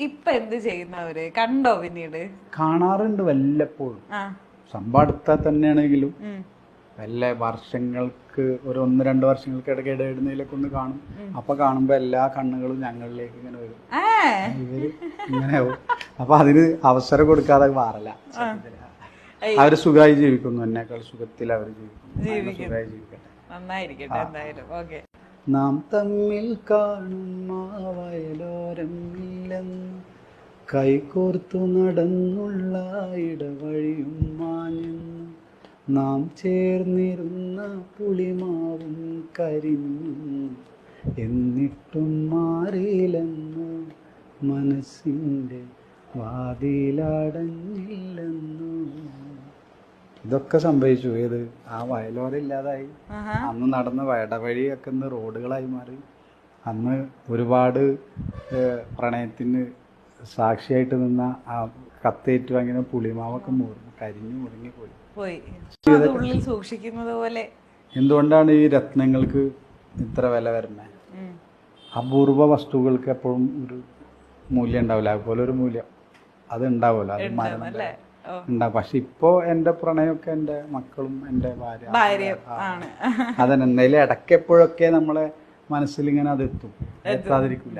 ഇപ്പൊ എന്ത് ചെയ്യുന്നവര് കണ്ടോ പിന്നീട്? കാണാറുണ്ട് വല്ലപ്പോഴും. സംഭവം അടുത്താൽ തന്നെയാണെങ്കിലും വല്ല വർഷങ്ങൾക്ക് ഒരു 1-2 വർഷങ്ങൾക്ക് ഇടയ്ക്ക് ഇടയിടുന്നതിലൊക്കെ ഒന്ന് കാണും. അപ്പൊ കാണുമ്പോ എല്ലാ കണ്ണുകളും ഞങ്ങളിലേക്ക് ഇങ്ങനെ വരും. ഇവര് ഇങ്ങനെ ആവും. അപ്പൊ അതിന് അവസരം കൊടുക്കാതെ മാറില്ല. അവര് സുഖമായി ജീവിക്കുന്നു, എന്നേക്കാൾ സുഖത്തിൽ അവർ ജീവിക്കുന്നു. സുഖമായി ജീവിക്കട്ടെ, നന്നായിരിക്കട്ടെ എന്തായാലും. ഓക്കെ. നാം തമ്മിൽ കാണും ആ വയലോരം ഇല്ലെന്ന് കൈകോർത്തു നടന്നുള്ള ഇടവഴിയും മാഞ്ഞെന്ന് നാം ചേർന്നിരുന്ന പുളിമാവും കരിഞ്ഞു എന്നിട്ടും മാറിയില്ലെന്ന് മനസ്സിൻ്റെ വാതിലടഞ്ഞില്ലെന്നു. ഇതൊക്കെ സംഭവിച്ചു. ഏത് ആ വയലോരം ഇല്ലാതായി. അന്ന് നടന്ന ഇടവഴിയൊക്കെ ഇന്ന് റോഡുകളായി മാറി. അന്ന് ഒരുപാട് പ്രണയത്തിന് സാക്ഷിയായിട്ട് നിന്ന ആ കത്തേറ്റു അങ്ങനെ പുളിമാവൊക്കെ കരിഞ്ഞു മുറിങ്ങിപ്പോയി. ഉള്ളിൽ സൂക്ഷിക്കുന്നത് പോലെ. എന്തുകൊണ്ടാണ് ഈ രത്നങ്ങൾക്ക് ഇത്ര വില വരുന്നത്? അപൂർവ വസ്തുക്കൾക്ക് എപ്പോഴും ഒരു മൂല്യം ഉണ്ടാവില്ല. അതുപോലെ ഒരു മൂല്യം അത് ഉണ്ടാവുമല്ലോ, അത് മരണം ഉണ്ടാവും. പക്ഷെ ഇപ്പോ എന്റെ പ്രണയമൊക്കെ എന്റെ മക്കളും എന്റെ ഭാര്യ അതന്നെ. എന്തായാലും ഇടയ്ക്ക് എപ്പോഴൊക്കെ നമ്മളെ മനസ്സിൽ ഇങ്ങനെ അത് എത്തും, എത്താതിരിക്കില്ല.